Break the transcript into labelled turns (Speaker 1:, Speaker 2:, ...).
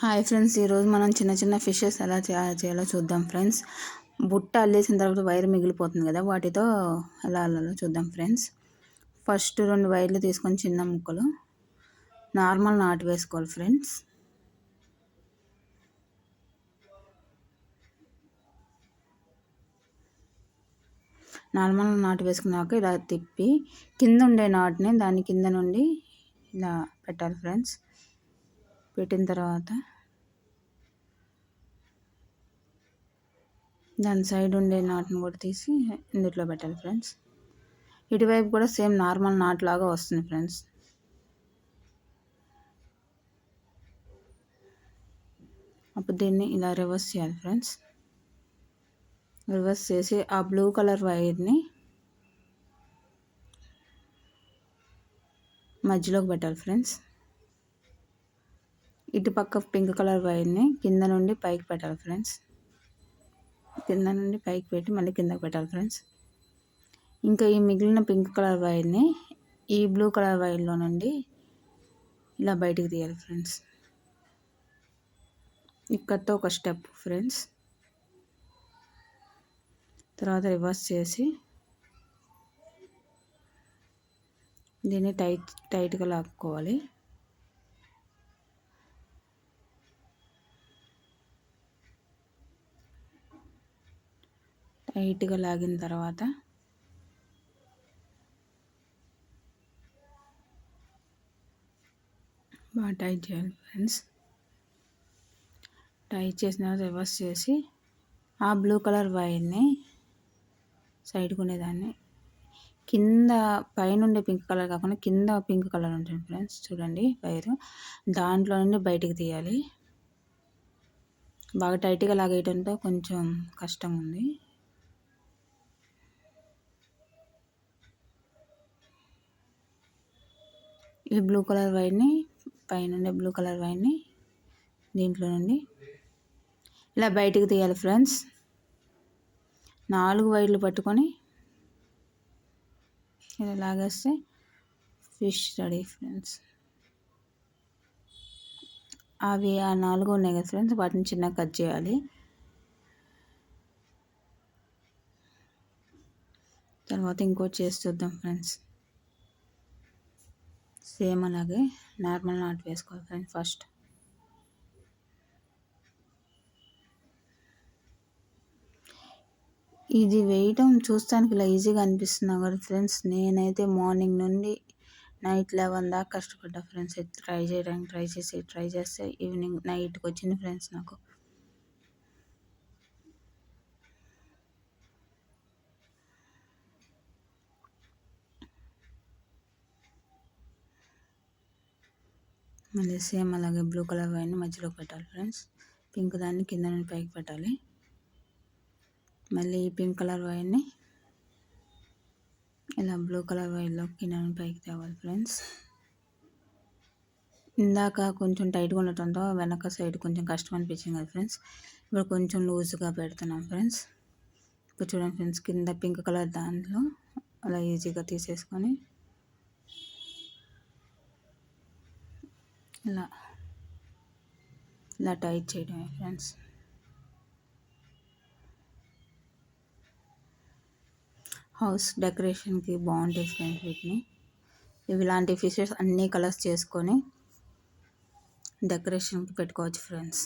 Speaker 1: Hi friends, ఈరోజు మనం చిన్న చిన్న ఫిషెస్ ఎలా చేయాలో చూద్దాం ఫ్రెండ్స్. బుట్ట అల్లేసిన తర్వాత వైర్ మిగిలిపోతుంది కదా, వాటితో ఎలా అల్లాలో చూద్దాం ఫ్రెండ్స్. ఫస్ట్ 2 వైర్లు తీసుకొని చిన్న ముక్కలు నార్మల్ నాటు వేసుకోవాలి ఫ్రెండ్స్. నార్మల్ నాటు వేసుకున్నాక ఇలా తిప్పి కింద ఉండే నాటుని దాని కింద నుండి ఇలా పెట్టాలి ఫ్రెండ్స్. పెట్టిన తర్వాత దాని సైడ్ ఉండే నాటుని కూడా తీసి ఇందులో పెట్టాలి ఫ్రెండ్స్. ఇటువైపు కూడా సేమ్ నార్మల్ నాట్ లాగా వస్తుంది ఫ్రెండ్స్. అప్పుడు దీన్ని ఇలా రివర్స్ చేయాలి ఫ్రెండ్స్. రివర్స్ చేసి ఆ బ్లూ కలర్ వైర్ని మధ్యలోకి పెట్టాలి ఫ్రెండ్స్. ఇటుపక్క పింక్ కలర్ వైర్ని కింద నుండి పైకి పెట్టాలి ఫ్రెండ్స్. కింద నుండి పైకి పెట్టి మళ్ళీ కిందకి పెట్టాలి ఫ్రెండ్స్. ఇంకా ఈ మిగిలిన పింక్ కలర్ వైర్ని ఈ బ్లూ కలర్ వైర్లో నుండి ఇలా బయటికి తీయాలి ఫ్రెండ్స్. ఇక్కడతో ఒక స్టెప్ ఫ్రెండ్స్. తర్వాత రివర్స్ చేసి దీన్ని టైట్గా లాక్కోవాలి. టైట్గా లాగిన తర్వాత బాగా టైట్ చేయాలి ఫ్రెండ్స్. టైట్ చేసిన తర్వాత రివర్స్ చేసి ఆ బ్లూ కలర్ వైర్ని సైడ్కి ఉండేదాన్ని కింద పైనుండే పింక్ కలర్ కాకుండా కింద పింక్ కలర్ ఉంటుంది ఫ్రెండ్స్, చూడండి వైరు, దాంట్లో నుండి బయటికి తీయాలి. బాగా టైట్గా లాగేయడంతో కొంచెం కష్టం ఉంది. ఈ బ్లూ కలర్ వైర్ని పైనుండే బ్లూ కలర్ వైర్ని దీంట్లో నుండి ఇలా బయటికి తీయాలి ఫ్రెండ్స్. 4 వైర్లు పట్టుకొని ఇలా లాగేస్తే ఫిష్ రెడీ ఫ్రెండ్స్. అవి ఆ 4 ఉన్నాయి కదా ఫ్రెండ్స్, వాటిని చిన్నగా కట్ చేయాలి. తర్వాత ఇంకోటి చేసి చూద్దాం ఫ్రెండ్స్. సేమ్ అలాగే నార్మల్ నాట్ వేసుకోవాలి ఫ్రెండ్స్. ఫస్ట్ ఇది వేయటం చూస్తానికి ఇలా ఈజీగా అనిపిస్తున్నా కదా ఫ్రెండ్స్, నేనైతే మార్నింగ్ నుండి నైట్ 11 దాకా కష్టపడ్డా ఫ్రెండ్స్. ట్రై చేస్తే ఈవినింగ్ నైట్కి వచ్చింది ఫ్రెండ్స్ నాకు. మళ్ళీ సేమ్ అలాగే బ్లూ కలర్ వైర్ని మధ్యలోకి పెట్టాలి ఫ్రెండ్స్. పింక్ దాన్ని కింద నుండి పైకి పెట్టాలి. మళ్ళీ ఈ పింక్ కలర్ వైర్ని ఇలా బ్లూ కలర్ వైర్లో కింద నుండి పైకి తేవాలి ఫ్రెండ్స్. ఇందాక కొంచెం టైట్గా ఉండటంతో వెనక సైడ్ కొంచెం కష్టం అనిపించింది కదా ఫ్రెండ్స్. ఇప్పుడు కొంచెం లూజ్గా పెడుతున్నాం ఫ్రెండ్స్. ఇప్పుడు చూడండి ఫ్రెండ్స్, కింద పింక్ కలర్ దాంట్లో అలా ఈజీగా తీసేసుకొని ఇలా టైట్ చేయడమే ఫ్రెండ్స్. హౌస్ డెకరేషన్కి బాగుంటాయి ఫ్రెండ్స్ వీటిని. ఇలాంటి ఫిషెస్ అన్ని కలర్స్ చేసుకొని డెకరేషన్కి పెట్టుకోవచ్చు ఫ్రెండ్స్.